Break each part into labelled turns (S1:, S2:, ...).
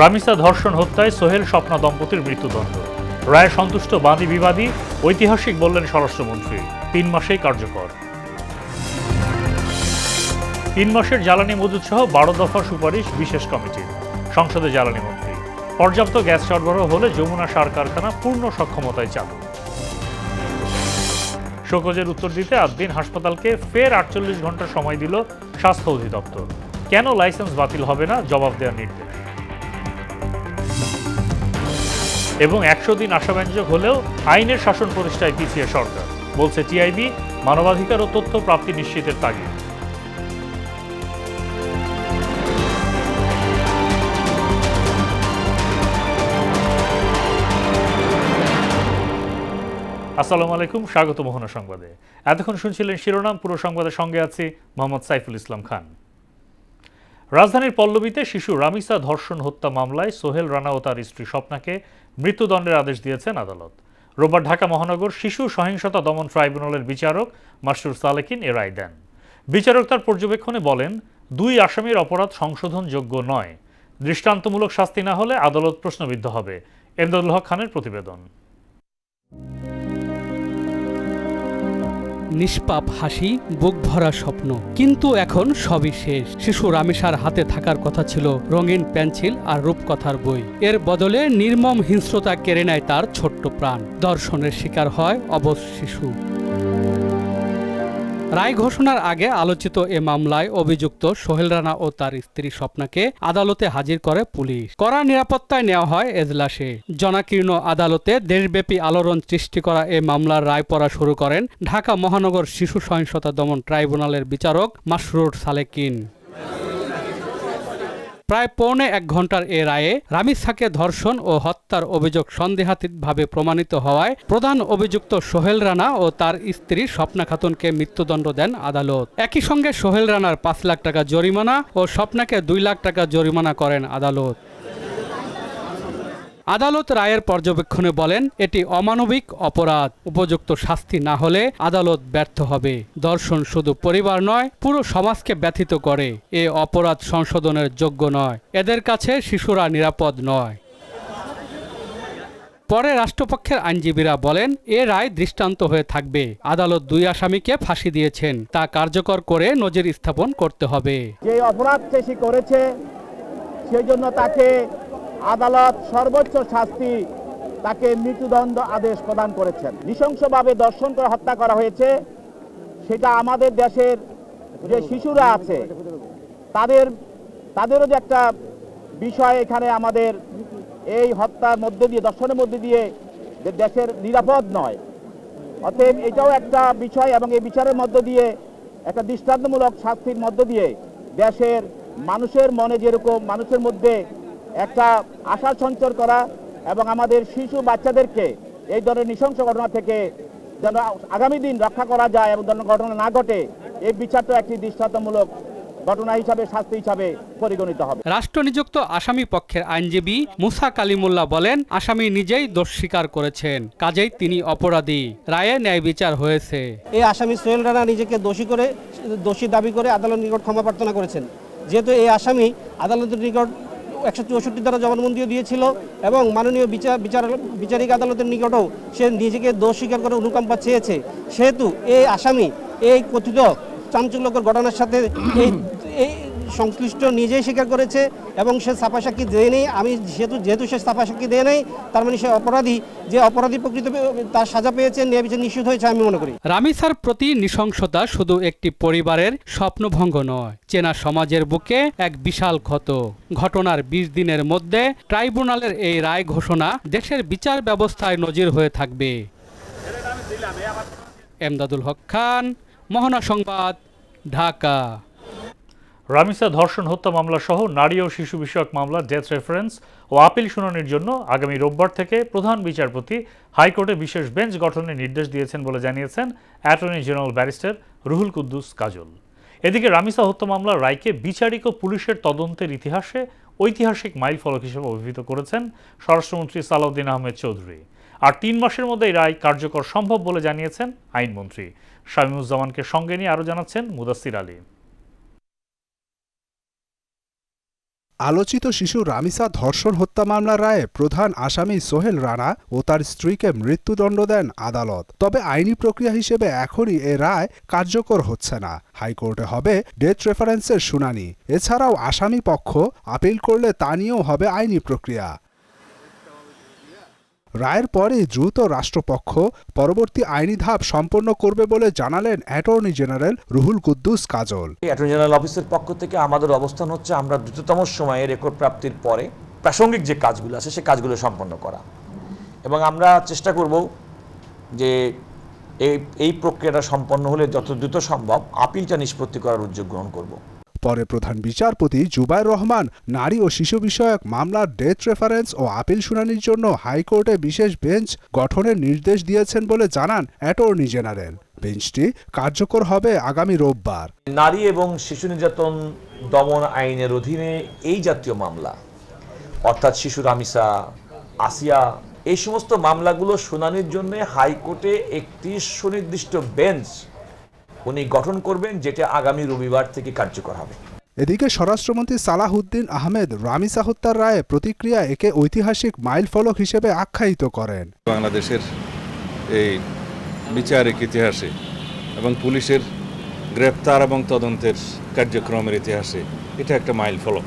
S1: রামিসা ধর্ষণ হত্যায় সোহেল স্বপ্না দম্পতির মৃত্যুদণ্ড। রায়ে সন্তুষ্ট বাদী বিবাদী, ঐতিহাসিক বললেন স্বরাষ্ট্রমন্ত্রী। 3 মাসেই কার্যকর। 3 মাসের জ্বালানি মজুত সহ 12 দফা সুপারিশ বিশেষ কমিটির। সংসদে জ্বালানি মন্ত্রী। পর্যাপ্ত গ্যাস সরবরাহ হলে যমুনা সার কারখানা পূর্ণ সক্ষমতায় চালু। শোকজের উত্তর দিতে 8 দিন হাসপাতালকে ফের 48 ঘন্টা সময় দিল স্বাস্থ্য অধিদপ্তর। কেন লাইসেন্স বাতিল হবে না, জবাব দেওয়ার নির্দেশ। এবং 100 দিন আশাব্যঞ্জক হলেও আইনের শাসন প্রতিষ্ঠায় পিছিয়ে সরকার, বলছে টিআইবি। মানবাধিকার ও তথ্য প্রাপ্তি নিশ্চিতের তাগিদ। আসসালামু আলাইকুম, স্বাগত মোহনা সংবাদে। এতক্ষণ শুনছিলেন শিরোনাম, পুরো সংবাদের সঙ্গে আছি মোহাম্মদ সাইফুল ইসলাম খান। রাজধানীর পল্লবীতে শিশু রামিসা ধর্ষণ হত্যা মামলায় সোহেল রানা ও তার স্ত্রী স্বপ্নাকে মৃত্যুদণ্ডের আদেশ দিয়েছেন আদালত। রোববার ঢাকা মহানগর শিশু সহিংসতা দমন ট্রাইব্যুনালের বিচারক মাসরুর সালেকিন এ রায় দেন। বিচারক তার পর্যবেক্ষণে বলেন, 2 আসামির অপরাধ সংশোধনযোগ্য নয়। দৃষ্টান্তমূলক শাস্তি না হলে আদালত প্রশ্নবিদ্ধ হবে। এমদাদুল হক খানের প্রতিবেদন।
S2: নিষ্পাপ হাসি, বুক ভরা স্বপ্ন, কিন্তু এখন সবই শেষ। শিশু রামিসার হাতে থাকার কথা ছিল রঙিন পেন্সিল আর রূপকথার বই। এর বদলে নির্মম হিংস্রতা কেড়ে নেয় তার ছোট্ট প্রাণ। ধর্ষণের শিকার হয় অবশ শিশু। রায় ঘোষণার আগে আলোচিত এ মামলায় অভিযুক্ত সোহেল রানা ও তার স্ত্রী স্বপ্নাকে আদালতে হাজির করে পুলিশ। কড়া নিরাপত্তায় নেওয়া হয় এজলাসে। জনাকীর্ণ আদালতে দেশব্যাপী আলোড়ন সৃষ্টি করা এ মামলার রায় পড়া শুরু করেন ঢাকা মহানগর শিশু সহিংসতা দমন ট্রাইব্যুনালের বিচারক মাসরুর সালেকিন। প্রায় পৌনে 1 ঘন্টার এ রায়ে রামিসাকে ধর্ষণ ও হত্যার অভিযোগ সন্দেহাতীতভাবে প্রমাণিত হওয়ায় প্রধান অভিযুক্ত সোহেল রানা ও তার স্ত্রী স্বপ্না খাতুনকে মৃত্যুদণ্ড দেন আদালত। একই সঙ্গে সোহেল রানার 5 লাখ টাকা জরিমানা ও স্বপ্নাকে 2 লাখ টাকা জরিমানা করেন আদালত। আদালত রায়ের পর্যবেক্ষণে বলেন, এটি অমানবিক অপরাধ। উপযুক্ত শাস্তি না হলে আদালত ব্যর্থ হবে। ধর্ষণ শুধু পরিবার নয়, পুরো সমাজকে ব্যথিত করে। এ অপরাধ সংশোধনের যোগ্য নয়। এদের কাছে শিশুরা নিরাপদ নয়। পরে রাষ্ট্রপক্ষের আইনজীবীরা বলেন, এ রায় দৃষ্টান্ত হয়ে থাকবে। আদালত 2 আসামিকে ফাঁসি দিয়েছেন, তা কার্যকর করে নজির স্থাপন করতে হবে।
S3: যে অপরাধ সে করেছে সেই জন্য তাকে আদালত সর্বোচ্চ শাস্তি, তাকে মৃত্যুদণ্ড আদেশ প্রদান করেছেন। নৃশংসভাবে ধর্ষণ করে হত্যা করা হয়েছে। সেটা আমাদের দেশের যে শিশুরা আছে তাদেরও যে একটা বিষয় এখানে আমাদের এই হত্যার মধ্যে দিয়ে, ধর্ষণের মধ্যে দিয়ে যে দেশের নিরাপদ নয়। অতএব এটাও একটা বিষয় এবং এই বিচারের মধ্য দিয়ে একটা দৃষ্টান্তমূলক শাস্তির মধ্য দিয়ে দেশের মানুষের মনে যেরকম মানুষের মধ্যে একটা আশার সঞ্চার করা এবং আমাদের শিশু বাচ্চাদেরকে এই ধরনের নৃশংস ঘটনা থেকে যেন আগামী দিন রক্ষা করা যায় এবং ধরনের ঘটনা না ঘটে, এই বিচারটা একটি দৃষ্টান্তমূলক ঘটনা হিসাবে, শাস্তি হিসাবে পরিগণিত হবে।
S2: রাষ্ট্রনিযুক্ত আসামি পক্ষের আইনজীবী মুসা কালিমুল্লাহ বলেন, আসামি নিজেই দোষ স্বীকার করেছেন, কাজেই তিনি অপরাধী। রায়ে ন্যায় বিচার হয়েছে।
S4: এই আসামি সোহেল রানা নিজেকে দোষী দাবি করে আদালতের নিকট ক্ষমা প্রার্থনা করেছেন। যেহেতু এই আসামি আদালতের নিকট 164 দ্বারা জবানবন্দিও দিয়েছিল এবং মাননীয় বিচারিক আদালতের নিকটও সে নিজেকে দোষ স্বীকার করে অনুকম্পা চেয়েছে, সেহেতু এই আসামি এই কথিত চাঞ্চল্যকর ঘটনার সাথে এই সংশ্লিষ্ট নিজেই স্বীকার করেছে এবং সে ছাপা সাক্ষী দেয় নেই। যেহেতু সে ছাপা সাক্ষী দেয় নেই, তার মানে সে অপরাধী। যে অপরাধী প্রকৃত তার সাজা পেয়েছে, ন্যায় বিচার নিশ্চিত হয়েছে আমি মনে করি।
S2: রামিসার প্রতি নৃশংসতা শুধু একটি পরিবারের স্বপ্নভঙ্গ নয়, চেনা সমাজের বুকে এক বিশাল ক্ষত। ঘটনার 20 দিনের মধ্যে ট্রাইব্যুনালের এই রায় ঘোষণা দেশের বিচার ব্যবস্থায় নজির হয়ে থাকবে। এমদাদুল হক খান, মোহনা সংবাদ, ঢাকা।
S1: রামিসা ধর্ষণ হত্যা মামলা সহ নারী ও শিশু বিষয়ক মামলা ডেথ রেফারেন্স ও আপিল শুনানির জন্য আগামী রোববার থেকে প্রধান বিচারপতি হাইকোর্টে বিশেষ বেঞ্চ গঠনের নির্দেশ দিয়েছেন বলে জানিয়েছেন attorney general barrister Ruhul Kuddus Kajal. এদিকে রামিসা হত্যা মামলার রায়কে বিচারিক ও পুলিশের তদন্তের ইতিহাসে ঐতিহাসিক মাইলফলক হিসেবে অভিহিত করেছেন স্বরাষ্ট্রমন্ত্রী সালাউদ্দিন আহমেদ চৌধুরী। আর 3 মাসের মধ্যে এই রায় কার্যকর সম্ভব বলে জানিয়েছেন আইনমন্ত্রী শামীমুজ্জামানকে সঙ্গে নিয়ে আরও জানাচ্ছেন মুদাসসির আলী।
S5: আলোচিত শিশু রামিসা ধর্ষণ হত্যা মামলার রায়ে প্রধান আসামি সোহেল রানা ও তার স্ত্রীকে মৃত্যুদণ্ড দেন আদালত। তবে আইনি প্রক্রিয়া হিসেবে এখনই এ রায় কার্যকর হচ্ছে না। হাইকোর্টে হবে ডেথ রেফারেন্সের শুনানি। এছাড়াও আসামি পক্ষ আপিল করলে তা নিয়েও হবে আইনি প্রক্রিয়া। রায়ের পরেই দ্রুত রাষ্ট্রপক্ষ পরবর্তী আইনি ধাপ সম্পন্ন করবে বলে জানালেন অ্যাটর্নি জেনারেল রুহুল কুদ্দুস কাজল।
S6: অ্যাটর্নি জেনারেল অফিসের পক্ষ থেকে আমাদের অবস্থান হচ্ছে আমরা দ্রুততম সময়ে রেকর্ড প্রাপ্তির পরে প্রাসঙ্গিক যে কাজগুলো আছে সে কাজগুলো সম্পন্ন করা, এবং আমরা চেষ্টা করব যে এই প্রক্রিয়াটা সম্পন্ন হলে যত দ্রুত সম্ভব আপিলটা নিষ্পত্তি করার উদ্যোগ গ্রহণ করব।
S5: পরে প্রধান বিচারপতি জুবায়ের রহমান নারী ও শিশু বিষয়ক মামলার ডেথ রেফারেন্স ও আপিল শুনানির জন্য হাইকোর্টে বিশেষ বেঞ্চ গঠনের নির্দেশ দিয়েছেন বলে জানান অ্যাটর্নি জেনারেল। বেঞ্চটি কার্যকর হবে আগামী রোববার।
S6: নারী এবং শিশু নির্যাতন দমন আইনের অধীনে এই জাতীয় মামলা অর্থাৎ শিশু রামিসা, আসিয়া, এই সমস্ত মামলাগুলো শুনানির জন্য হাইকোর্টে একটি সুনির্দিষ্ট বেঞ্চ উনি গঠন করবেন, যেটা আগামী রবিবার থেকে কার্যকর হবে।
S5: এদিকে স্বরাষ্ট্রমন্ত্রী সালাহউদ্দিন আহমেদ রামিসা হত্যার রায়ে প্রতিক্রিয়া একে ঐতিহাসিক মাইলফলক হিসেবে আখ্যায়িত করেন।
S7: বাংলাদেশের এই বিচারিক ইতিহাসে এবং পুলিশের গ্রেপ্তার এবং তদন্তের কার্যক্রমের ইতিহাসে এটা একটা মাইলফলক।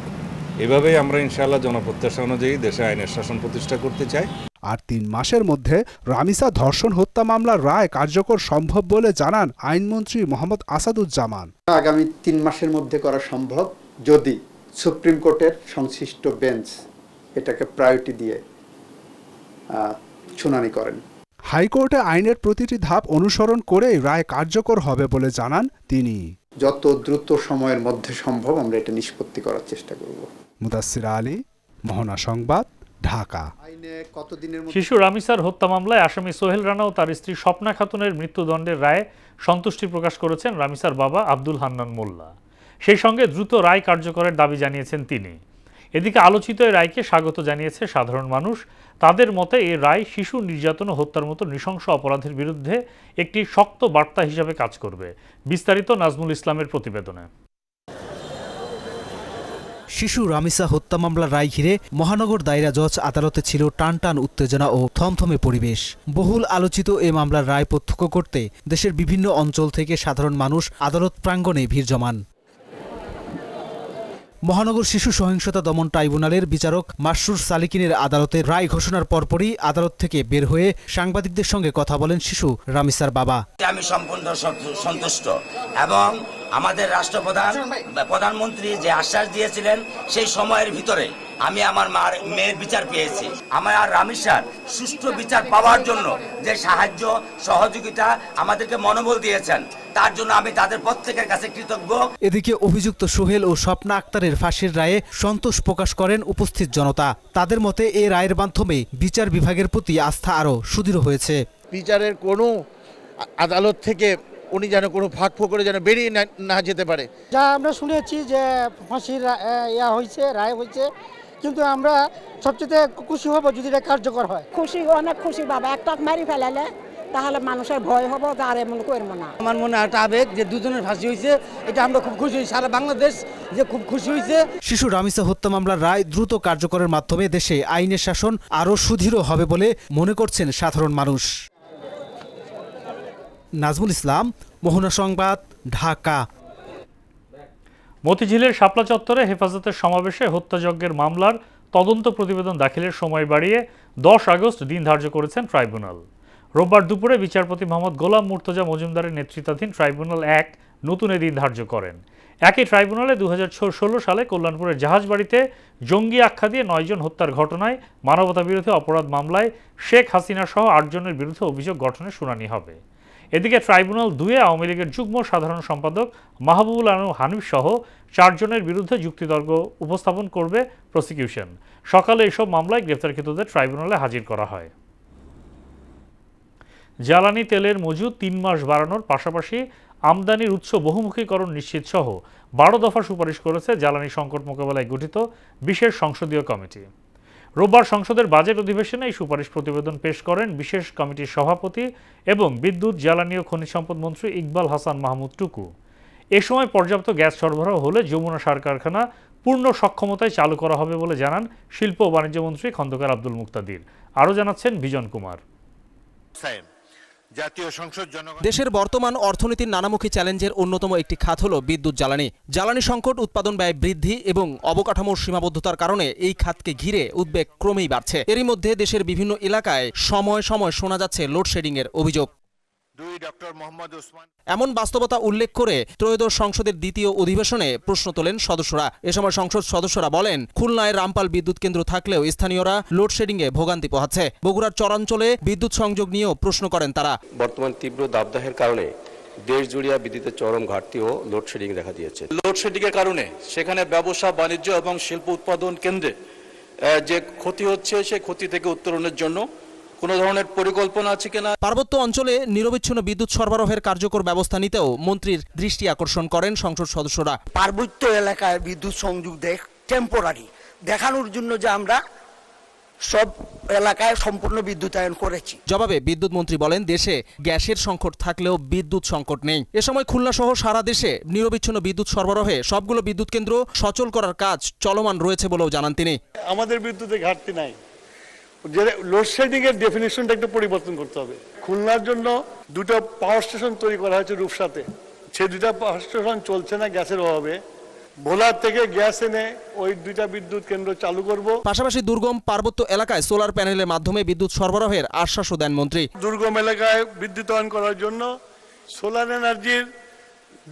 S7: এভাবেই আমরা ইনশাআল্লাহ জনপ্রত্যাশা অনুযায়ী দেশে আইনের শাসন প্রতিষ্ঠা করতে চাই।
S5: আর ৩ মাসের মধ্যে রামিসা ধর্ষণ হত্যা মামলার রায় কার্যকর সম্ভব বলে জানান আইনমন্ত্রী মোহাম্মদ আসাদুজ্জামান।
S8: আগামী ৩ মাসের মধ্যে করা সম্ভব যদি সুপ্রিম কোর্টের সংশ্লিষ্ট বেঞ্চ এটাকে প্রায়োরিটি দিয়ে শুনানি করেন।
S5: হাইকোর্টে আইনের প্রতিটি ধাপ অনুসরণ করেই রায় কার্যকর হবে বলে জানান তিনি।
S8: যত দ্রুত সময়ের মধ্যে সম্ভব আমরা এটা নিষ্পত্তি করার চেষ্টা করব।
S5: মুদাসসির আলী, মোহনা সংবাদ, ঢাকা।
S1: শিশু রামিসার হত্যা মামলায় আসামি সোহেল রানা ও তার স্ত্রী স্বপ্না খাতুনের মৃত্যুদণ্ডের রায়ে সন্তুষ্টি প্রকাশ করেছেন রামিসার বাবা আব্দুল হান্নান মোল্লা। সেই সঙ্গে দ্রুত রায় কার্যকরের দাবি জানিয়েছেন তিনি। এদিকে আলোচিত এই রায়কে স্বাগত জানিয়েছে সাধারণ মানুষ। তাদের মতে এই রায় শিশু নির্যাতন ও হত্যার মতো নৃশংস অপরাধের বিরুদ্ধে একটি শক্ত বার্তা হিসাবে কাজ করবে। বিস্তারিত নাজমুল ইসলামের প্রতিবেদনে।
S9: শিশু রামিসা হত্যা মামলার রায় ঘিরে মহানগর দায়রা জজ আদালতে ছিল টানটান উত্তেজনা ও থমথমে পরিবেশ। বহুল আলোচিত এ মামলার রায় প্রত্যক্ষ করতে দেশের বিভিন্ন অঞ্চল থেকে সাধারণ মানুষ আদালত প্রাঙ্গণে ভিড় জমান। মহানগর শিশু সহিংসতা দমন ট্রাইব্যুনালের বিচারক মাসরুর সালিকিনের আদালতে রায় ঘোষণার পরপরই আদালত থেকে বের হয়ে সাংবাদিকদের সঙ্গে কথা বলেন শিশু রামিসার বাবা।
S10: আমি সম্পূর্ণ সন্তুষ্ট এবং আমাদের প্রধানমন্ত্রী যে আশ্বাস দিয়েছিলেন সেই সময়ের ভিতরে আমি আমার মেয়ের বিচার পেয়েছি। আমার রামিসার সুষ্ঠু বিচার পাওয়ার জন্য যে সাহায্য সহযোগিতা আমাদেরকে মনোবল দিয়েছেন তার জন্য আমি তাদের প্রত্যেকের কাছে কৃতজ্ঞ।
S9: এদিকে অভিযুক্ত সোহেল ও স্বপ্না আক্তারের ফাঁসির রায়ে সন্তোষ প্রকাশ করেন উপস্থিত জনতা। তাদের মতে এ রায়ের মাধ্যমে বিচার বিভাগের প্রতি আস্থা আরও সুদৃঢ় হয়েছে।
S11: বিচারের কোনো আদালত থেকে উনি যেন কোনো ফাঁক ফোকরে যেন বেরিয়ে না যেতে পারে।
S12: যা আমরা শুনেছি যে ফাঁসির রায় হয়েছে, কিন্তু আমরা সবচেয়ে খুশি হব যদি এটা কার্যকর হয়।
S13: খুশি, অনেক খুশি বাবা। একটা মারি ফেলালে তাহলে মানুষের ভয় হবো, আর এমন করবো না।
S12: আমার মনে একটা আবেগ যে দুজনের ফাঁসি হয়েছে, এটা আমরা খুব খুশি হয়েছি, সারা বাংলাদেশ যে খুব খুশি হয়েছে।
S9: শিশু রামিসা হত্যা মামলার রায় দ্রুত কার্যকরের মাধ্যমে দেশে আইনের শাসন আরও সুদৃঢ় হবে বলে মনে করছেন সাধারণ মানুষ। নাজমুল ইসলাম, মোহনা সংবাদ, ঢাকা।
S1: মতিঝিলের শাপলা চত্বরে হেফাজতের সমাবেশে হত্যাযজ্ঞের মামলার তদন্ত প্রতিবেদন দাখিলের সময় বাড়িয়ে 10 আগস্ট দিন ধার্য করেছেন ট্রাইব্যুনাল। রোববার দুপুরে বিচারপতি মোহাম্মদ গোলাম মুর্তজা মজুমদারের নেতৃত্বাধীন ট্রাইব্যুনাল 1 নতুন দিন ধার্য করেন। একই ট্রাইব্যুনালে 2016 সালে কল্যাণপুরের জাহাজবাড়িতে জঙ্গি আখ্যা দিয়ে 9 জন হত্যার ঘটনায় মানবতাবিরোধী অপরাধ মামলায় শেখ হাসিনা সহ 8 জনের বিরুদ্ধে অভিযোগ গঠনের শুনানি হবে। এদিকে ট্রাইব্যুনাল 2 আওয়ামী লীগের যুগ্ম সাধারণ সম্পাদক মাহবুবুল আলম হানিফ সহ 4 জনের বিরুদ্ধে যুক্তিতর্ক উপস্থাপন করবে প্রসিকিউশন। সকালে এসব মামলায় গ্রেফতারকৃতদের ট্রাইব্যুনালে হাজির করা হয়। জ্বালানি তেলের মজুদ 3 মাস বাড়ানোর পাশাপাশি আমদানির উৎস বহুমুখীকরণ নিশ্চিত সহ 12 দফা সুপারিশ করেছে জ্বালানি সংকট মোকাবেলায় গঠিত বিশেষ সংসদীয় কমিটি। রোববার সংসদের বাজেট অধিবেশনে এই সুপারিশ প্রতিবেদন পেশ করেন বিশেষ কমিটির সভাপতি এবং বিদ্যুৎ, জ্বালানি ও খনিজ সম্পদ মন্ত্রী ইকবাল হাসান মাহমুদ টুকু। এ সময় পর্যাপ্ত গ্যাস সরবরাহ হলে যমুনা সার কারখানা পূর্ণ সক্ষমতায় চালু করা হবে বলে জানান শিল্প ও বাণিজ্য মন্ত্রী খন্দকার আব্দুল মুক্তাদির। আরও জানাচ্ছেন বিজন কুমার।
S14: দেশের বর্তমান অর্থনীতির নানামুখী চ্যালেঞ্জের অন্যতম একটি খাত হল বিদ্যুৎ জ্বালানি। জ্বালানি সংকট, উৎপাদন ব্যয় বৃদ্ধি এবং অবকাঠামোর সীমাবদ্ধতার কারণে এই খাতকে ঘিরে উদ্বেগ ক্রমেই বাড়ছে। এরই মধ্যে দেশের বিভিন্ন এলাকায় সময় সময় শোনা যাচ্ছে লোডশেডিং এর অভিযোগ। এমন বাস্তবতা উল্লেখ করে ত্রয়োদশ সংসদের দ্বিতীয় অধিবেশনে প্রশ্ন তোলেন সদস্যরা। এ সময় সংসদ সদস্যরা বলেন, খুলনায় রামপাল বিদ্যুৎ কেন্দ্র থাকলেও স্থানীয়রা লোডশেডিং এ ভোগান্তি পোহাচ্ছে। বগুড়ার চরাঞ্চলে বিদ্যুৎ সংযোগ নিয়েও প্রশ্ন করেন তারা।
S15: বর্তমান তীব্র দাবদাহের কারণে দেশ জুড়িয়া বিদ্যুতের চরম ঘাটতি ও লোডশেডিং দেখা দিয়েছে।
S16: লোডশেডিং এর কারণে সেখানে ব্যবসা বাণিজ্য এবং শিল্প উৎপাদন কেন্দ্রে যে ক্ষতি হচ্ছে, সেই ক্ষতি থেকে উত্তরণের জন্য কোন ধরনের পরিকল্পনা আছে কিনা।
S14: পার্বত্য অঞ্চলে নিরবিচ্ছিন্ন বিদ্যুৎ সরবরাহের কার্যকর ব্যবস্থা নিতেও মন্ত্রীর দৃষ্টি আকর্ষণ করেন সংসদ সদস্যরা।
S17: পার্বত্য এলাকায় বিদ্যুৎ সংযোগ টেম্পোরারি দেখানোর জন্য যে আমরা সব এলাকায় সম্পূর্ণ বিদ্যুতায়ন করেছি।
S14: জবাবে বিদ্যুৎ মন্ত্রী বলেন, দেশে গ্যাসের সংকট থাকলেও বিদ্যুৎ সংকট নেই। এ সময় খুলনা সহ সারা দেশে নিরবিচ্ছিন্ন বিদ্যুৎ সরবরাহে সবগুলো বিদ্যুৎ কেন্দ্র সচল করার কাজ চলমান রয়েছে বলেও জানান তিনি।
S18: আমাদের বিদ্যুতের ঘাটতি নাই, যে লোডশেডিং এর ডেফিনিশনটা একটু পরিবর্তন করতে হবে। খুলনার জন্য দুটো পাওয়ার স্টেশন তৈরি করা হয়েছে রূপসাতে, সেই দুটা পাওয়ার স্টেশন চলছে না গ্যাসের অভাবে। ভোলার থেকে গ্যাস এনে ওই দুইটা বিদ্যুৎ কেন্দ্র চালু করব।
S14: পাশাপাশি দুর্গম পার্বত্য এলাকায় সোলার প্যানেলের মাধ্যমে বিদ্যুৎ সরবরাহের আশ্বাসও দেন মন্ত্রী।
S18: দুর্গম এলাকায় বিদ্যুতায়ন করার জন্য সোলার এনার্জির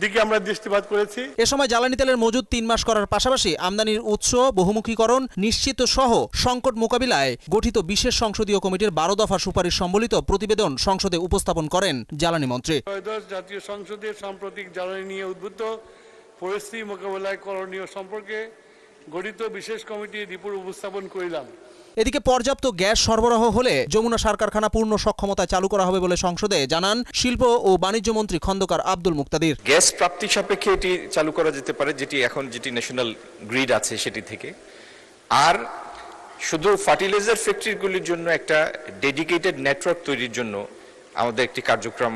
S18: দিকে আমরা দৃষ্টিপাত করেছি।
S14: এ সময় জ্বালানি তেলের মজুদ 3 মাস করার পাশাপাশি আমদানির উৎস বহুমুখীকরণ নিশ্চিত সহ সংকট মোকাবিলায় গঠিত বিশেষ সংসদীয় কমিটির 12 দফা সুপারিশ সম্বলিত প্রতিবেদন সংসদে উপস্থাপন করেন জ্বালানি মন্ত্রী।
S18: জাতীয় সংসদের সাম্প্রতিক জ্বালানি নিয়ে উদ্ভূত পরিস্থিতি মোকাবেলায় করণীয় সম্পর্কে গঠিত বিশেষ কমিটির রিপোর্ট উপস্থাপন করিলাম।
S14: এদিকে পর্যাপ্ত গ্যাস সরবরাহ হলে যমুনা সার কারখানা পূর্ণ সক্ষমতায় চালু করা হবে বলে সংসদে জানান শিল্প ও বাণিজ্য মন্ত্রী খন্দকার আব্দুল মুক্তাদির।
S19: গ্যাস প্রাপ্তি সাপেক্ষে এটি চালু করা যেতে পারে, যেটি ন্যাশনাল গ্রিড আছে সেটি থেকে। আর শুধু ফার্টিলাইজার ফ্যাক্টরিগুলির জন্য একটা ডেডিকেটেড নেটওয়ার্ক তৈরির জন্য আমাদের একটি কার্যক্রম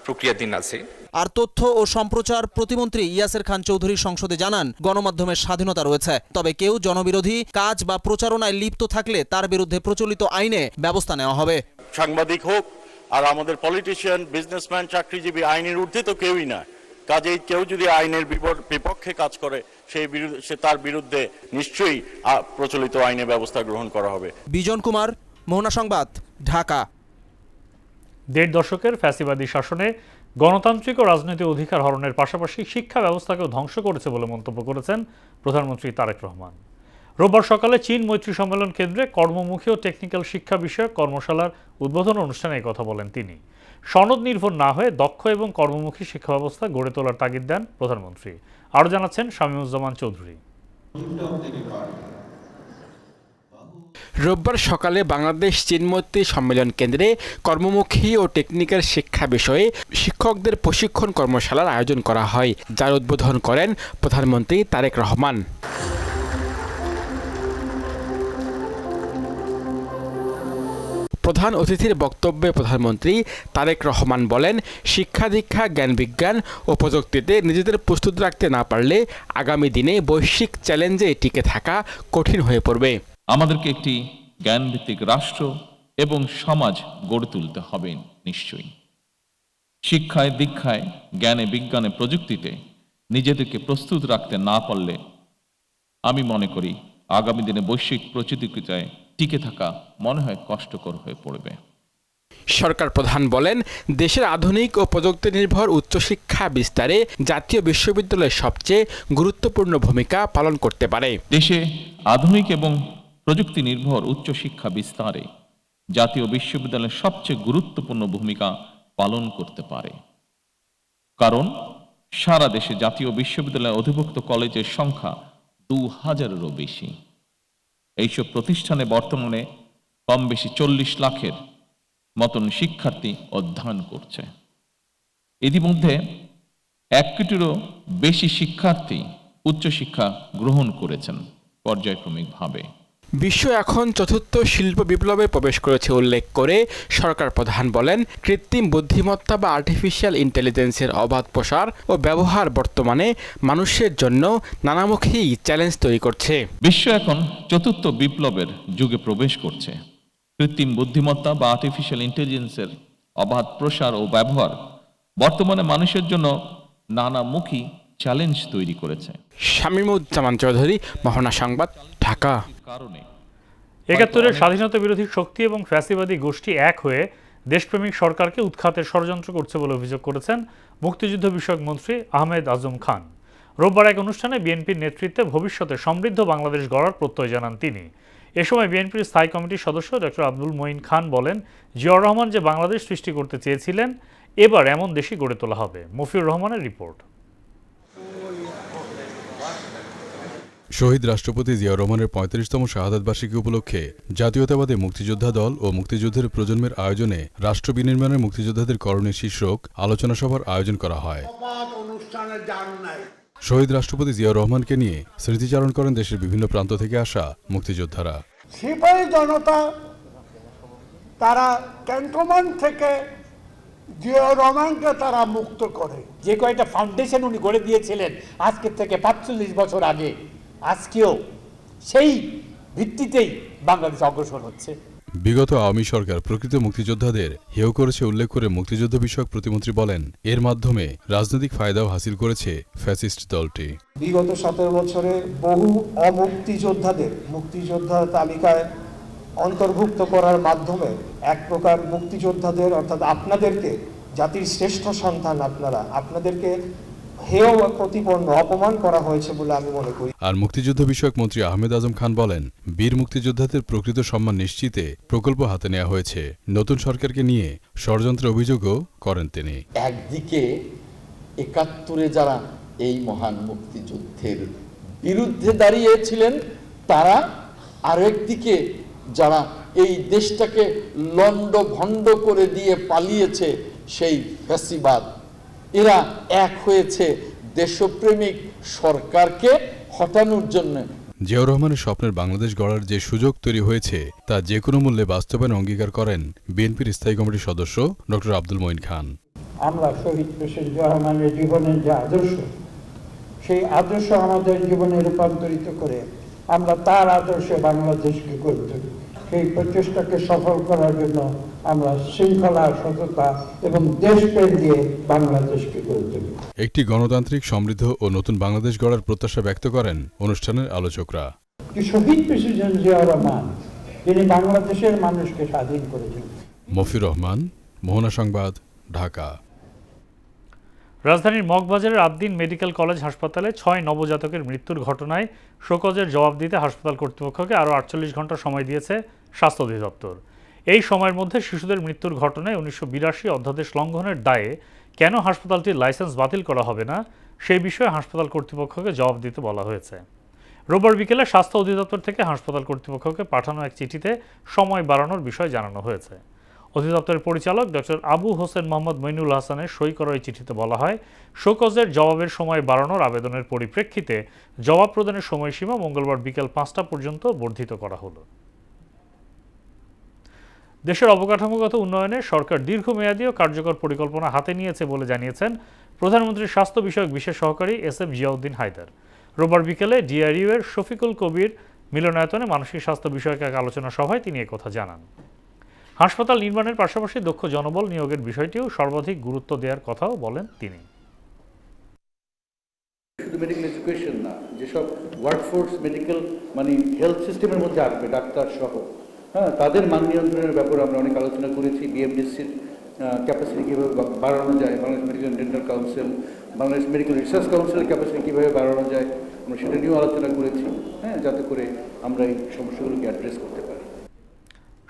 S19: প্রক্রিয়াধীন আছে।
S14: আর তথ্য ও সম্প্রচার প্রতিমন্ত্রী ইয়াসের খান চৌধুরী সংসদে জানান, গণমাধ্যমের স্বাধীনতা রয়েছে, তবে কেউ জনবিরোধী কাজ বা প্রচারণায় লিপ্ত থাকলে তার বিরুদ্ধে প্রচলিত আইনে ব্যবস্থা নেওয়া হবে।
S20: সাংবাদিক হোক আর আমাদের পলিটিশিয়ান, বিজনেসম্যান, চাকরিজীবী আইনের ঊর্ধ্বে তো কেউই না। কাজেই কেউ যদি আইনের বিপক্ষে কাজ করে তার বিরুদ্ধে নিশ্চয়ই প্রচলিত আইনে ব্যবস্থা গ্রহণ করা হবে।
S14: বিজন কুমার, মোহনা সংবাদ, ঢাকা।
S1: 1.5 দশকের ফ্যাসিবাদী শাসনে গণতান্ত্রিক ও রাজনৈতিক অধিকার হরণের পাশাপাশি শিক্ষা ব্যবস্থাকেও ধ্বংস করেছে বলে মন্তব্য করেছেন প্রধানমন্ত্রী তারেক রহমান। রোববার সকালে চীন মৈত্রী সম্মেলন কেন্দ্রে কর্মমুখী ও টেকনিক্যাল শিক্ষা বিষয়ক কর্মশালার উদ্বোধন অনুষ্ঠানে এই কথা বলেন তিনি। সনদ নির্ভর না হয়ে দক্ষ এবং কর্মমুখী শিক্ষা ব্যবস্থা গড়ে তোলার তাগিদ দেন প্রধানমন্ত্রী। আরও জানাচ্ছেন শামীমুজ্জামান চৌধুরী।
S21: রোববার সকালে বাংলাদেশ চীন মৈত্রী সম্মেলন কেন্দ্রে কর্মমুখী ও টেকনিক্যাল শিক্ষা বিষয়ে শিক্ষকদের প্রশিক্ষণ কর্মশালার আয়োজন করা হয়, যার উদ্বোধন করেন প্রধানমন্ত্রী তারেক রহমান। প্রধান অতিথির বক্তব্যে প্রধানমন্ত্রী তারেক রহমান বলেন, শিক্ষা দীক্ষা, জ্ঞান বিজ্ঞান ও প্রযুক্তিতে নিজেদের প্রস্তুত রাখতে না পারলে আগামী দিনে বৈশ্বিক চ্যালেঞ্জে টিকে থাকা কঠিন হয়ে পড়বে।
S22: আমাদেরকে একটি জ্ঞানভিত্তিক রাষ্ট্র এবং সমাজ গড়ে তুলতে হবে। নিশ্চয়ই শিক্ষায়, দীক্ষায়, জ্ঞানে, বিজ্ঞানে, প্রযুক্তিতে নিজেদেরকে প্রস্তুত রাখতে না পারলে আমি মনে করি আগামী দিনে বৈশ্বিক প্রতিযোগিতায় টিকে থাকা মনে হয় কষ্টকর হয়ে পড়বে।
S21: সরকার প্রধান বলেন, দেশের আধুনিক ও প্রযুক্তি নির্ভর উচ্চশিক্ষা বিস্তারে জাতীয় বিশ্ববিদ্যালয় সবচেয়ে গুরুত্বপূর্ণ ভূমিকা পালন করতে পারে।
S22: দেশে আধুনিক এবং প্রযুক্তি নির্ভর উচ্চশিক্ষা বিস্তারে জাতীয় বিশ্ববিদ্যালয় সবচেয়ে গুরুত্বপূর্ণ ভূমিকা পালন করতে পারে, কারণ সারা দেশে জাতীয় বিশ্ববিদ্যালয় অধিভুক্ত কলেজের সংখ্যা 2000-এরও বেশি। এইসব প্রতিষ্ঠানে বর্তমানে কম বেশি 40 লাখের মতন শিক্ষার্থী অধ্যয়ন করছে। ইতিমধ্যে 1 কোটিরও বেশি শিক্ষার্থী উচ্চশিক্ষা গ্রহণ করেছেন পর্যায়ক্রমিকভাবে।
S21: বিশ্ব এখন চতুর্থ শিল্প বিপ্লবে প্রবেশ করেছে উল্লেখ করে সরকার প্রধান বলেন, কৃত্রিম বুদ্ধিমত্তা বা আর্টিফিশিয়াল ইন্টেলিজেন্সের অবাধ প্রসার ও ব্যবহার বর্তমানে মানুষের জন্য নানামুখী চ্যালেঞ্জ তৈরি করছে।
S22: বিশ্ব এখন চতুর্থ বিপ্লবের যুগে প্রবেশ করছে। কৃত্রিম বুদ্ধিমত্তা বা আর্টিফিশিয়াল ইন্টেলিজেন্সের অবাধ প্রসার ও ব্যবহার বর্তমানে মানুষের জন্য নানামুখী চ্যালেঞ্জ তৈরি করেছে।
S21: শামীমুজ্জামান চৌধুরী, মোহনা সংবাদ, ঢাকা।
S1: ৭১-এর স্বাধীনতা বিরোধী শক্তি এবং ফ্যাসিবাদী গোষ্ঠী এক হয়ে দেশপ্রেমিক সরকারকে উৎখাতের ষড়যন্ত্র করছে বলে অভিযোগ করেছেন মুক্তিযুদ্ধ বিষয়ক মন্ত্রী আহমেদ আজম খান। রোববার এক অনুষ্ঠানে বিএনপির নেতৃত্বে ভবিষ্যতে সমৃদ্ধ বাংলাদেশ গড়ার প্রত্যয় জানান তিনি। এ সময় বিএনপির স্থায়ী কমিটির সদস্য ডক্টর আব্দুল মঈন খান বলেন, জিয়াউর রহমান যে বাংলাদেশ সৃষ্টি করতে চেয়েছিলেন, এবার এমন দেশই গড়ে তোলা হবে। মফিউর রহমানের রিপোর্ট।
S3: শহীদ রাষ্ট্রপতি জিয়াউর রহমানের ৩৫তম শাহাদাত বার্ষিকী উপলক্ষে জাতীয়তাবাদী মুক্তিযোদ্ধা দল ও মুক্তিযুদ্ধের প্রজন্মের আয়োজনে রাষ্ট্র বিনির্মাণের মুক্তিযোদ্ধাদের করণীয় শীর্ষক আলোচনা সভার আয়োজন করা হয়। শহীদ রাষ্ট্রপতি জিয়াউর রহমানকে নিয়ে স্মৃতিচারণ করেন দেশের বিভিন্ন প্রান্ত থেকে আসা মুক্তিযোদ্ধারা।
S4: সিপাহী জনতা তারা ক্যান্টনমেন্ট থেকে জিয়াউর রহমানকে তারা মুক্ত করে।
S23: যে কয়েকটা ফাউন্ডেশন উনি গড়ে দিয়েছিলেন আজকের থেকে ৪৫ বছর আগে, আজকেও সেই ভিত্তিতেই বাংলাদেশ অগ্রসর হচ্ছে।
S3: বিগত আওয়ামী সরকার প্রকৃত মুক্তিযোদ্ধাদের হেয় করেছে উল্লেখ করে মুক্তিযুদ্ধ বিষয়ক প্রতিমন্ত্রী বলেন, এর মাধ্যমে রাজনৈতিক ফায়দাও হাসিল করেছে ফ্যাসিস্ট দলটি।
S4: বিগত ১৭ বছরে বহু অমুক্তিযোদ্ধাদের মুক্তিযোদ্ধা তালিকায় অন্তর্ভুক্ত করার মাধ্যমে এক প্রকার মুক্তিযোদ্ধাদের অর্থাৎ আপনাদেরকে, জাতির শ্রেষ্ঠ সন্তান আপনারা, আপনাদেরকে হেয় প্রতিপন্ন অপমান করা হয়েছে বলে আমি মনে করি।
S3: আর মুক্তিযুদ্ধ বিষয়ক মন্ত্রী আহমেদ আজম খান বলেন, বীর মুক্তিযোদ্ধাদের প্রকৃত সম্মান নিশ্চিতে প্রকল্প হাতে নেওয়া হয়েছে। নতুন সরকারকে নিয়ে ষড়যন্ত্রের অভিযোগও করেন তিনি।
S24: একদিকে ৭১-এ যারা এই মহান মুক্তিযুদ্ধের বিরুদ্ধে দাঁড়িয়েছিলেন তারা, আর একদিকে যারা এই দেশটাকে লন্ডভন্ড করে দিয়ে পালিয়েছে সেই ফ্যাসিবাদ, এরা এক হয়েছে দেশপ্রেমিক সরকারকে হটানোর জন্য।
S3: জিয়াউর রহমানের স্বপ্নের বাংলাদেশ গড়ার যে সুযোগ তৈরি হয়েছে তা যে কোনো মূল্যে বাস্তবায়ন অঙ্গীকার করেন বিএনপির স্থায়ী কমিটির সদস্য ডক্টর আব্দুল মঈন খান।
S4: আমরা শহীদ প্রেসিডেন্ট জিয়াউর রহমানের জীবনের যে আদর্শ, সেই আদর্শ আমাদের জীবনে রূপান্তরিত করে আমরা তার আদর্শে বাংলাদেশকে গড়ে তুলি। সেই প্রচেষ্টাকে সফল করার জন্য আমরা শৃঙ্খলা, সততা এবং দেশপ্রেম দিয়ে বাংলাদেশকে গড়ে তুলি।
S3: একটি গণতান্ত্রিক, সমৃদ্ধ ও নতুন বাংলাদেশ গড়ার প্রত্যাশা ব্যক্ত করেন অনুষ্ঠানের আলোচকরা।
S4: শহীদ প্রেসিডেন্ট জিয়াউর রহমান যিনি বাংলাদেশের মানুষকে স্বাধীন করেছেন।
S3: মফিউর রহমান, মোহনা সংবাদ, ঢাকা।
S1: রাজধানীর মগবাজারের আদ্দিন মেডিকেল কলেজ হাসপাতালে ৬ নবজাতকের মৃত্যুর ঘটনায় শোকজের জবাব দিতে হাসপাতাল কর্তৃপক্ষকে আরও ৪৮ ঘন্টা সময় দিয়েছে স্বাস্থ্য অধিদপ্তর। এই সময়ের মধ্যে শিশুদের মৃত্যুর ঘটনায় ১৯৮২ অধ্যাদেশ লঙ্ঘনের দায়ে কেন হাসপাতালটির লাইসেন্স বাতিল করা হবে না, সেই বিষয়ে হাসপাতাল কর্তৃপক্ষকে জবাব দিতে বলা হয়েছে। রোববার বিকেলে স্বাস্থ্য অধিদপ্তর থেকে হাসপাতাল কর্তৃপক্ষকে পাঠানো এক চিঠিতে সময় বাড়ানোর বিষয় জানানো হয়েছে। অধিদপ্তরের পরিচালক ডক্টর আবু হোসেন মোহাম্মদ মইনুল হাসানের সই করা এই চিঠিতে বলা হয়, শোকজের জবাবের সময় বাড়ানোর আবেদনের পরিপ্রেক্ষিতে জবাব প্রদানের সময়সীমা মঙ্গলবার বিকেল ৫টা পর্যন্ত বর্ধিত করা হলো। দেশের অবকাঠামোগত উন্নয়নে সরকার দীর্ঘমেয়াদী ও কার্যকর পরিকল্পনা হাতে নিয়েছে বলে জানিয়েছেন প্রধানমন্ত্রীর স্বাস্থ্য বিষয়ক বিশেষ সহকারী এস.এম. জিয়াউদ্দিন হায়দার। রোববার বিকেলে ডিআরইউ এর শফিকুল কবির মিলনায়তনে মানসিক স্বাস্থ্য বিষয়ক এক আলোচনা সভায় তিনি একথা জানান। হাসপাতাল নির্মাণের পাশাপাশি দক্ষ জনবল নিয়োগের বিষয়টিও সর্বাধিক গুরুত্ব দেওয়ার কথাও বলেন তিনি।
S25: শুধু মেডিকেল এডুকেশন না, যেসব ওয়ার্কফোর্স মেডিকেল মানে হেলথ সিস্টেমের মধ্যে আসবে ডাক্তার সহ, হ্যাঁ, তাদের মান নিয়ন্ত্রণের ব্যাপারে আমরা অনেক আলোচনা করেছি। বিএমডিসির ক্যাপাসিটি কীভাবে বাড়ানো যায়, Bangladesh medical dental council, Bangladesh medical research কাউন্সিলের ক্যাপাসিটি কীভাবে বাড়ানো যায়, আমরা সেটা নিয়েও আলোচনা করেছি, হ্যাঁ, যাতে করে আমরা এই সমস্যাগুলোকে অ্যাড্রেস করতে পারি।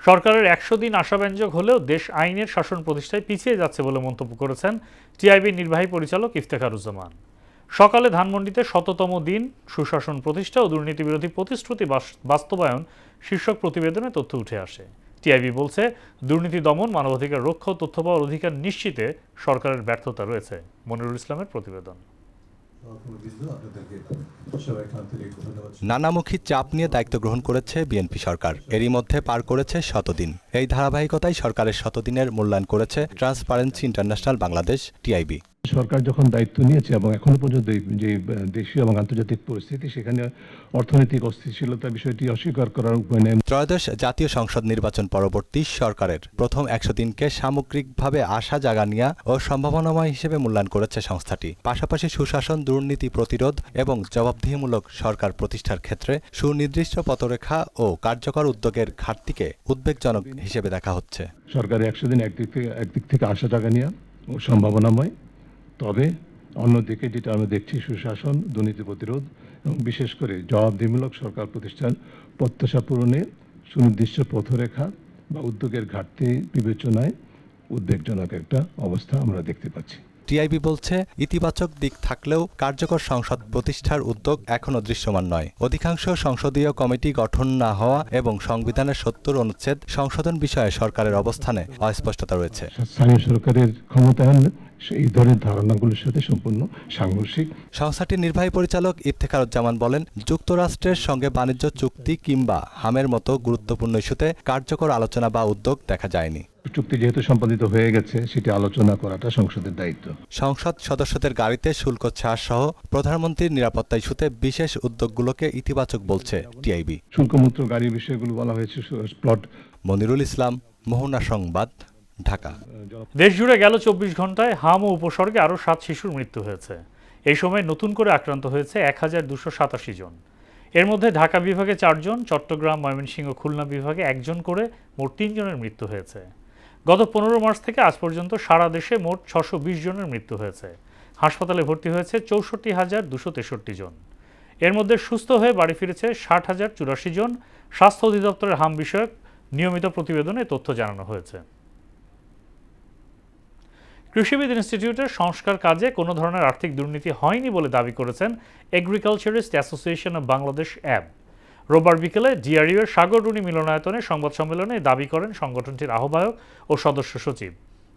S1: সরকারের ১০০ দিন আশাব্যঞ্জক হলেও দেশ আইনের শাসন প্রতিষ্ঠায় পিছিয়ে যাচ্ছে বলে মন্তব্য করেছেন টিআইবির নির্বাহী পরিচালক ইফতেখারুজ্জামান। সকালে ধানমন্ডিতে ১০০তম দিন সুশাসন প্রতিষ্ঠা ও দুর্নীতিবিরোধী প্রতিশ্রুতি বাস্তবায়ন শীর্ষক প্রতিবেদনে তথ্য উঠে আসে। টিআইবি বলছে, দুর্নীতি দমন, মানবাধিকার রক্ষা ও তথ্য পাওয়ার অধিকার নিশ্চিতে সরকারের ব্যর্থতা রয়েছে। মনিরুল ইসলামের প্রতিবেদন।
S2: নানামুখী চাপ নিয়ে দায়িত্ব গ্রহণ করেছে বিএনপি সরকার। এরই মধ্যে পার করেছে ১০০ দিন। এই ধারাবাহিকতায় সরকারের ১০০ দিনের মূল্যায়ন করেছে ট্রান্সপারেন্সি ইন্টারন্যাশনাল বাংলাদেশ টিআইবি।
S5: সরকার যখন দায়িত্ব নিয়েছে এবং এখনো পর্যন্ত যে দেশীয় এবং আন্তর্জাতিক পরিস্থিতি, সেখানে অর্থনৈতিক অস্থিতিশীলতার বিষয়টি অস্বীকার করার উপায় নেই।
S2: ত্রয়োদশ জাতীয় সংসদ নির্বাচন পরবর্তী সরকারের প্রথম ১০০ দিনকে সামগ্রিকভাবে আশা জাগানিয়া ও সম্ভাবনাময় হিসেবে মূল্যায়ন করেছে সংস্থাটি। পাশাপাশি সুশাসন, দুর্নীতি প্রতিরোধ এবং জবাবদিহিমূলক সরকার প্রতিষ্ঠার ক্ষেত্রে সুনির্দিষ্ট পথরেখা ও কার্যকর উদ্যোগের ঘাটতিকে উদ্বেগজনক হিসেবে দেখা হচ্ছে।
S5: সরকারের ১০০ দিন একদিক থেকে আশা জাগানিয়া ও সম্ভাবনাময়, তবে অন্যদিকে যেটা আমরা দেখছি সুশাসন, দুর্নীতি প্রতিরোধ এবং বিশেষ করে জবাবদিহিমূলক সরকার প্রতিষ্ঠান প্রত্যাশা পূরণে সুনির্দিষ্ট পথরেখা বা উদ্যোগের ঘাটতি বিবেচনায় উদ্বেগজনক একটা অবস্থা আমরা দেখতে পাচ্ছি।
S2: টিআইবি বলছে, ইতিবাচক দিক থাকলেও কার্যকর সংসদ প্রতিষ্ঠার উদ্যোগ এখনও দৃশ্যমান নয়। অধিকাংশ সংসদীয় কমিটি গঠন না হওয়া এবং সংবিধানের ৭০ অনুচ্ছেদ সংশোধন বিষয়ে সরকারের অবস্থানে অস্পষ্টতা রয়েছে।
S5: স্থানীয় সরকারের ক্ষমতায়ন এই ধরনের ধারণাগুলোর সাথে সম্পূর্ণ সাংঘর্ষিক।
S2: সংস্থাটির নির্বাহী পরিচালক ইফতেখারুজ্জামান বলেন, যুক্তরাষ্ট্রের সঙ্গে বাণিজ্য চুক্তি কিংবা হামের মতো গুরুত্বপূর্ণ ইস্যুতে কার্যকর আলোচনা বা উদ্যোগ দেখা যায়নি।
S5: চুক্তি যেহেতু সম্পাদিত হয়ে গেছে, সেটি আলোচনা করাটা সংসদের দায়িত্ব।
S2: সংসদ সদস্যদের গাড়িতে শুল্ক ছাড় সহ প্রধানমন্ত্রীর নিরাপত্তা ইস্যুতে বিশেষ উদ্যোগগুলোকে ইতিবাচক বলছে টিআইবি।
S5: শুল্কমুক্ত গাড়ির বিষয়গুলো বলা হয়েছে প্লট।
S2: মনিরুল ইসলাম, মোহনা সংবাদ, ঢাকা।
S1: দেশজুড়ে গেল ২৪ ঘন্টায় হাম ও উপসর্গে আরও ৭ শিশুর মৃত্যু হয়েছে। এই সময় নতুন করে আক্রান্ত হয়েছে ১,২৮৭ জন। এর মধ্যে ঢাকা বিভাগে ৪ জন, চট্টগ্রাম, ময়মনসিংহ, খুলনা বিভাগে ১ জন করে মোট ৩ জনের মৃত্যু হয়েছে। গত ১৫ মার্চ থেকে আজ পর্যন্ত সারা দেশে মোট ৬২০ জনের মৃত্যু হয়েছে। হাসপাতালে ভর্তি হয়েছে ৬৪,২৬৩ জন। এর মধ্যে সুস্থ হয়ে বাড়ি ফিরেছে ৬০,০৮৪ জন। স্বাস্থ্য অধিদপ্তরের হাম বিষয়ক নিয়মিত প্রতিবেদনে তথ্য জানানো হয়েছে। কৃষিবিদ ইনস্টিটিউটের সংস্কার কাজে কোনো ধরনের আর্থিক দুর্নীতি হয়নি বলে দাবি করেছেন এগ্রিকালচারিস্ট অ্যাসোসিয়েশন অব বাংলাদেশ অ্যাব। রোববার বিকেলে ডিআরইউ এর সাগররুনি মিলনায়তনে সংবাদ সম্মেলনে দাবি করেন সংগঠনটির আহ্বায়ক ও সদস্য সচিব।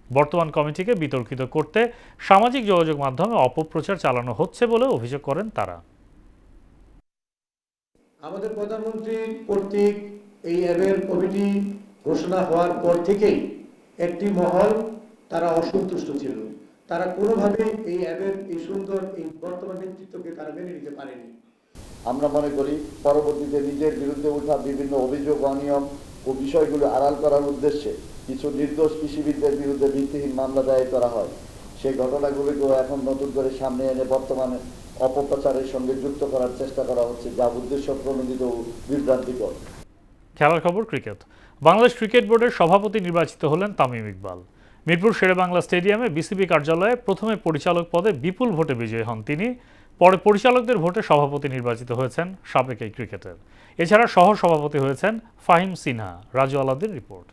S1: বর্তমান কমিটিকে বিতর্কিত করতে সামাজিক যোগাযোগ মাধ্যমে অপপ্রচার চালানো হচ্ছে বলে অভিযোগ করেন তারা।
S6: আমাদের প্রধানমন্ত্রীর কর্তৃক এই অ্যাবের কমিটি ঘোষণা হওয়ার পর থেকেই একটি মহল তারা অসন্তুষ্ট ছিল। তারা কোনোভাবে এই অ্যাবের এই সুন্দর এই বর্তমান নেতৃত্বকে তারা মেনে নিতে পারেনি।
S24: আমরা মনে করি পরবর্তীতে নিজের বিরুদ্ধে ওঠা বিভিন্ন অভিযোগ, অনিয়ম ও বিষয়গুলো আড়াল করার উদ্দেশ্যে কিছু নির্দোষ কৃষিবিদদের বিরুদ্ধে ভিত্তিহীন মামলা দায়ের করা হয়। সেই ঘটনাগুলিকেও এখন নতুন করে সামনে এনে বর্তমানে অপপ্রচারের সঙ্গে যুক্ত করার চেষ্টা করা হচ্ছে, যা উদ্দেশ্য প্রণোদিত ও বিভ্রান্তিকর।
S1: খেলার খবর, ক্রিকেট। বাংলাদেশ ক্রিকেট বোর্ডের সভাপতি নির্বাচিত হলেন তামিম ইকবাল। মিরপুর শেরেবাংলা স্টেডিয়ামে বিসিবি কার্যালয়ে প্রথমে পরিচালক পদে বিপুল ভোটে বিজয়ী হন তিনি। পরে পরিচালকদের ভোটে সভাপতি নির্বাচিত হয়েছেন সাবেক এই ক্রিকেটার। এছাড়া সহ সভাপতি হয়েছেন Fahim Sinha. Raju Aladdin report.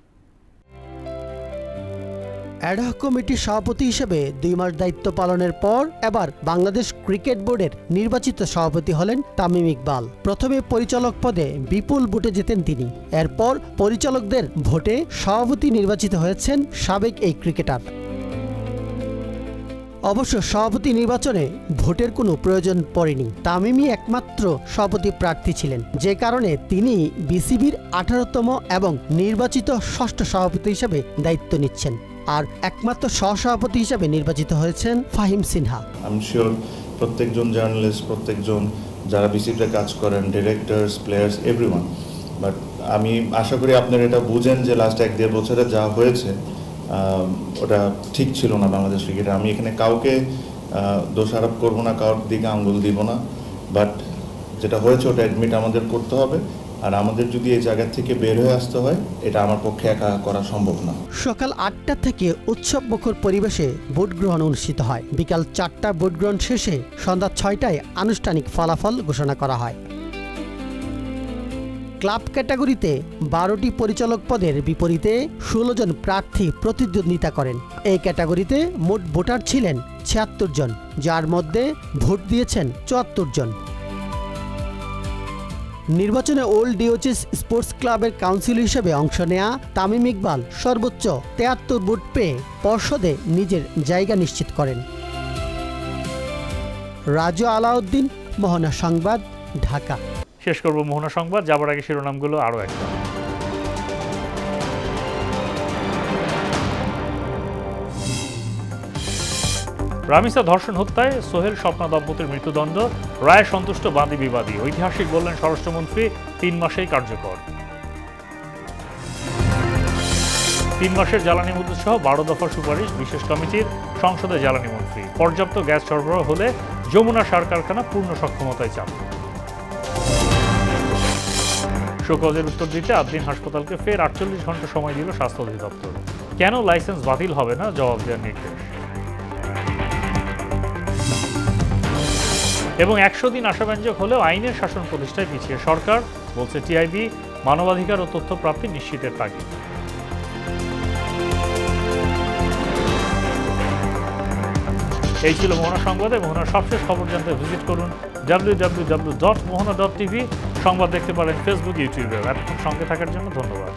S7: Ad hoc কমিটির সভাপতি হিসেবে 2 মাস দায়িত্ব পালনের পর এবার বাংলাদেশ ক্রিকেট বোর্ডের নির্বাচিত সভাপতি হলেন তামিম ইকবাল। প্রথমে পরিচালক পদে বিপুল ভোটে জেতেন তিনি। এরপর পরিচালকদের ভোটে সভাপতি নির্বাচিত হয়েছেন সাবেক এই ক্রিকেটার। অবশ্য সভাপতি নির্বাচনে ভোটের কোনো প্রয়োজন পড়েনি। তামিমই একমাত্র সভাপতি প্রার্থী ছিলেন, যে কারণে তিনি বিসিবির 18তম এবং নির্বাচিত 6ষ্ঠ সভাপতি হিসেবে দায়িত্ব নিচ্ছেন। আর একমাত্র সহসভাপতি হিসেবে নির্বাচিত হয়েছেন ফাহিম সিনহা।
S8: আমি শিওর প্রত্যেকজন জার্নালিস্ট, প্রত্যেকজন যারা বিসিবিতে কাজ করেন, ডিরেক্টরস, প্লেয়ার্স, এভরিওয়ান, বাট আমি আশা করি আপনারা এটা বুঝেন যে লাস্ট 1-1.5 বছরে যা হয়েছে ওটা ঠিক ছিল না বাংলাদেশ ক্রিকেটে। আমি এখানে কাউকে দোষারোপ করবো না, কারোর দিকে আঙ্গুল দিব না, বাট যেটা হয়েছে ওটা অ্যাডমিট আমাদের করতে হবে। আর আমাদের যদি এই জায়গা থেকে বের হয়ে আসতে হয়, এটা আমার পক্ষে একা করা সম্ভব না।
S7: সকাল 8টা থেকে উৎসব মুখর পরিবেশে ভোট গ্রহণ অনুষ্ঠিত হয়। বিকাল 4টা ভোট গ্রহণ শেষে সন্ধ্যা 6টায় আনুষ্ঠানিক ফলাফল ঘোষণা করা হয়। ক্লাব ক্যাটাগরিতে 12টি পরিচালক পদের বিপরীতে 16 জন প্রার্থী প্রতিদ্বন্দ্বিতা করেন। এই ক্যাটাগরিতে মোট ভোটার ছিলেন 76 জন, যার মধ্যে ভোট দিয়েছেন 74 জন। নির্বাচনে ওল্ড ডিওচেস স্পোর্টস ক্লাবের কাউন্সিলর হিসেবে অংশ নেয়া তামিম ইকবাল সর্বোচ্চ 73 ভোট পেয়ে পর্ষদে নিজের জায়গা নিশ্চিত করেন। রাজু আলাউদ্দিন, মোহনা সংবাদ, ঢাকা।
S1: শেষ করব মোহনা সংবাদ, যাবার আগে শিরোনামগুলো আরও একবার। রামিসা ধর্ষণ হত্যায় সোহেল স্বপ্না দম্পতির মৃত্যুদণ্ড, রায়ে সন্তুষ্ট বাদী বিবাদী। ঐতিহাসিক বললেন স্বরাষ্ট্রমন্ত্রী, 3 মাসেই কার্যকর। 3 মাসের জ্বালানি মজুত সহ 12 দফা সুপারিশ বিশেষ কমিটির, সংসদে জ্বালানি মন্ত্রী। পর্যাপ্ত গ্যাস সরবরাহ হলে যমুনা সার কারখানা পূর্ণ সক্ষমতায় চালু। শোকজের উত্তর দিতে আদ্রিন হাসপাতালকে ফের 48 ঘন্টা সময় দিল স্বাস্থ্য অধিদপ্তর। কেন লাইসেন্স বাতিল হবে না, জবাব দেওয়ার নির্দেশ। এবং 100 দিন আশাব্যঞ্জক হলেও আইনের শাসন প্রতিষ্ঠায় পিছিয়ে সরকার, বলছে টিআইবি। মানবাধিকার ও তথ্য প্রাপ্তি নিশ্চিতের তাগিদ। এই ছিল মোহনা সংবাদে। মোহনার সবশেষ খবর জানতে ভিজিট করুন www.mohana.tv। সংবাদ দেখতে পারেন ফেসবুক, ইউটিউবে। এতক্ষণ সঙ্গে থাকার জন্য ধন্যবাদ।